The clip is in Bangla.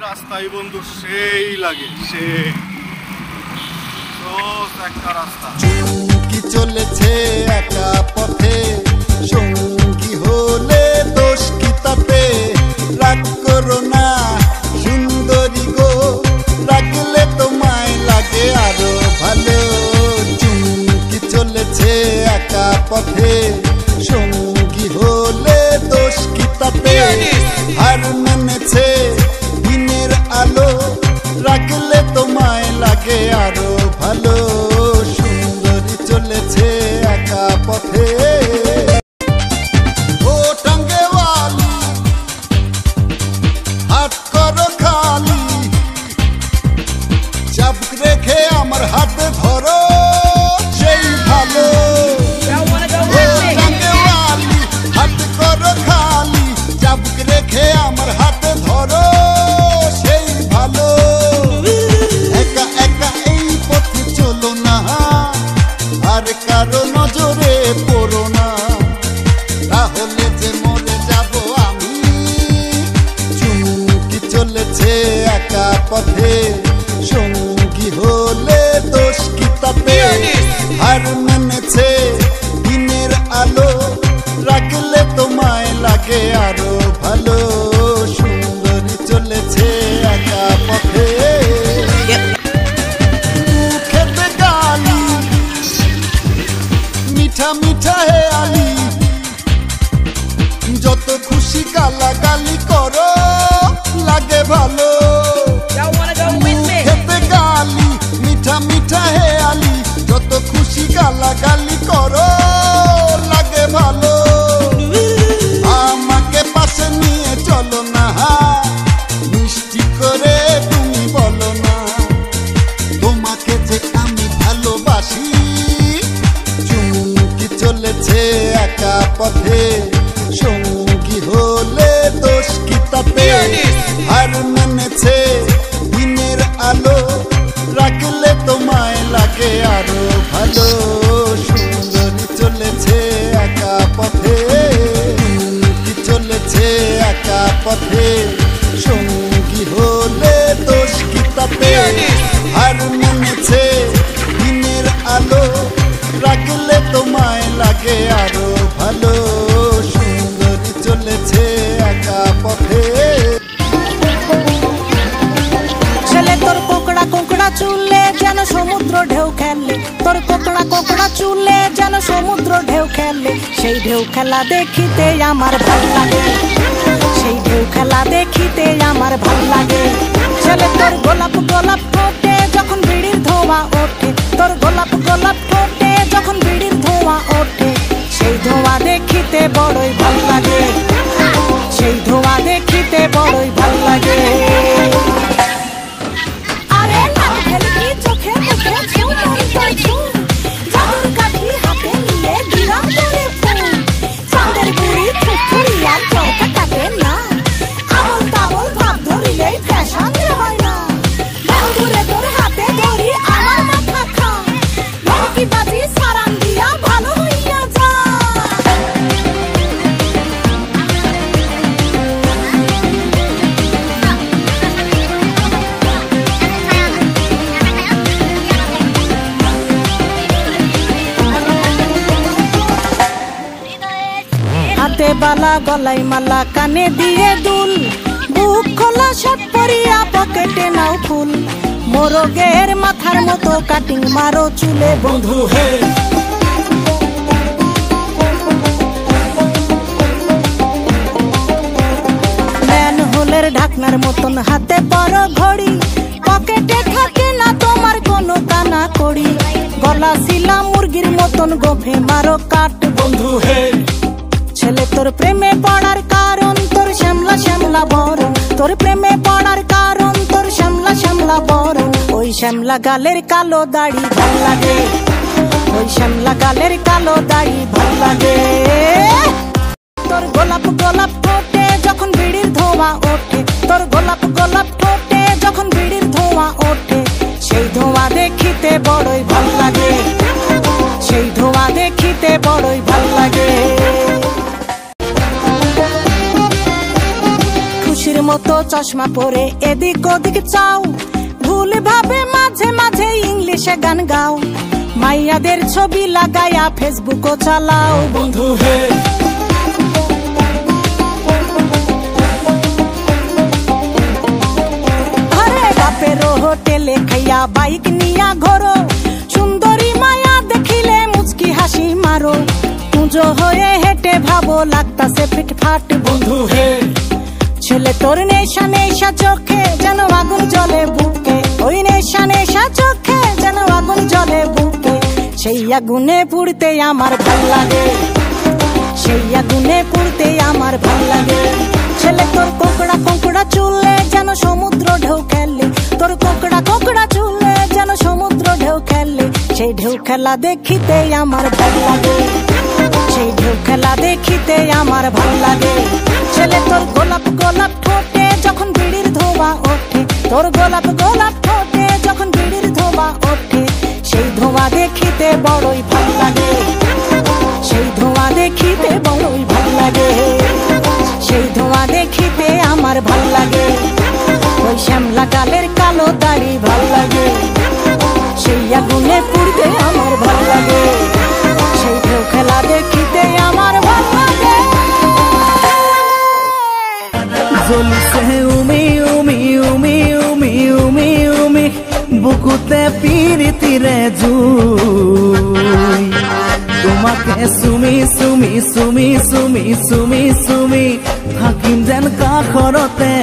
রাস্তায় বন্ধু সেই লাগে, সেই একটা রাস্তা। কি চলেছে একা পথে, সঙ্গী হলে দোষ কি তাতে? রাগ করো না সুন্দরী গো, রাগলে তোমায় লাগে আরো ভালো। চুমকি চলেছে একা পথে, সঙ্গী হলে দোষ কি তাতে? হার মেনেছে দিনের আলো, রাগলে তোমায় লাগে আরো ভালো। সুন্দরী চলেছে একা পথে। ও টাঙ্গেওয়ালি হাত করো খালি, চাবুক রেখে আমার হাতে ধরো সেই ভালো। ও টাঙ্গেওয়ালি হাত করো খালি, চাবুক রেখে আমার হাতে ধরো সেই ভালো। একা একা এই পথে চলো না, আর কারো নজরে পড়ো না, তাহলে যে মরে যাব আমি। চুমকি চলেছে একা পথে, সঙ্গী হলে দোষ কি তাতে? হার মেনেছে দিনের আলো, রাখলে তোমায় লাগে আরো ভালো। সুন্দরী চলেছে একা পথে। খেতে গালি মিঠা মিঠা হে আলি, যত খুশি গালাগালি করো লাগে ভালো। খেতে গালি মিঠা মিঠা হে আলি, যত খুশি গালাগালি করো লাগে ভালো। আমাকে পাশে নিয়ে চলো না, মিষ্টি করে তুমি বলো না তোমাকে যে আমি ভালোবাসি। চুমকি চলেছে একা পথে, সঙ্গী হলে দোষ কি তাতে? হার মেনেছে দিনের আলো, রাখলে তোমায় লাগে আরো ভালো। সুন্দরী চলেছে একা পথে, চুমকি চলেছে একা পথে, সঙ্গী হলে দোষ কি তাতে? হার মেনেছে দিনের আলো, রাখলে তোমায় লাগে আরো ভালো। সুন্দরী চলেছে একা পথে। ছেলে তোর কোকড়া কোকড়া চুলে যেন সমুদ্র ঢেউ খেলে, তোর কোকড়া কোকড়া চুলে যেন সমুদ্র ঢেউ খেলে। সেই ঢেউ খেলা দেখিতে আমার ভাল লাগে, সেই ঢেউ খেলা দেখিতে আমার ভাল লাগে। ছেলে তোর গোলাপ গোলাপ ঠোঁটে যখন বিড়ির ধোঁয়া ওঠে, তোর গোলাপ গোলাপ ঠোঁটে যখন বিড়ির ধোঁয়া ওঠে। সেই ধোঁয়া দেখিতে বড়ই ভাল লাগে, সেই ধোঁয়া দেখিতে বড়ই ভাল লাগে। হাতে বালা গলাই মালা কানে দিয়ে দুল, বুক খোলা শার্ট পরিয়া পকেটে নাও ফুল। মোরগের মাথার মতো কাটিং মারো চুলে বন্ধু হে। ম্যান হোলের ঢাকনার মতন হাতে বড় ঘড়ি, পকেটে থাকে না তোমার কোনো কানা কড়ি। গলা শিলা মুরগির মতন গোফে মারো কাট বন্ধু হে। ছেলে তোর প্রেমে পড়ার কারণ তোর শ্যামলা শ্যামলা বরণ, তোর প্রেমে পড়ার কারণ তোর শ্যামলা শ্যামলা বরণ। ওই শ্যামলা গালের কালো দাড়ি ভাল লাগে, ওই শ্যামলা গালের কালো দাড়ি ভাল লাগে। তোর গোলাপ গোলাপ ঠোঁটে যখন বিড়ির ধোঁয়া ওঠে, তোর গোলাপ গোলাপ ঠোঁটে যখন বিড়ির ধোঁয়া ওঠে। সেই ধোঁয়া দেখিতে বড়ই ভাল লাগে, সেই ধোঁয়া দেখিতে বড়ই ভাল লাগে। মতো চশমা পরে এদিক ওদিক চাও, ভুল ভাবে মাঝে মাঝে ইংলিশে গান গাও, মাইয়াদের ছবি লাগায়া ফেসবুকও চালাও। বন্ধু হে আরে বাপের হোটেলে খাইয়া বাইক নিয়া ঘোরো, সুন্দরী মায়া দেখিলে মুচকি হাসি মারো, পুজো হয়ে হেঁটে ভাবো লাগতাছে ফিটফাট। বন্ধু হে ছেলে তোর নেশা নেশা চোখে যেন আগুন জ্বলে বুকে, ওই নেশা নেশা চোখে যেন আগুন জ্বলে বুকে, সেই আগুনে পুড়তে আমার ভাল লাগে, সেই আগুনে পুড়তে আমার ভাল লাগে। ছেলে তোর কোকড়া কোকড়া চুলে যেন সমুদ্র ঢেউ খেলে, তোর কোকড়া কোকড়া চুলে যেন সমুদ্র ঢেউ খেলে, সেই ঢেউ খেলা দেখিতে আমার ভাল লাগে, সেই ঢেউ খেলা দেখিতে আমার ভাল লাগে। ছেলে তোর গোলাপ গোলাপ ঠোঁটে যখন বিড়ির ধোঁয়া ওঠে, তোর গোলাপ গোলাপ ঠোঁটে যখন বিড়ির ধোঁয়া ওঠে, সেই ধোঁয়া দেখিতে বড়ই ভাল লাগে, সেই ধোঁয়া দেখিতে বড়ই ভাল লাগে, সেই ধোঁয়া দেখিতে আমার ভাল লাগে। ওই শ্যামলা গালের কালো দাড়ি ভাল লাগে, সেই আগুনে পুড়তে আমার ভাল লাগে, সেই ঢেউ খেলা দেখিতে আমার ভাল লাগে। জ্বলিছে উমি উমি উমি উমি উমি উমি, বুকুতে পিরিতিরে জুই, তোমাকে সুমি সুমি সুমি সুমি সুমি সুমি, থাকিম যেন কাষৰতে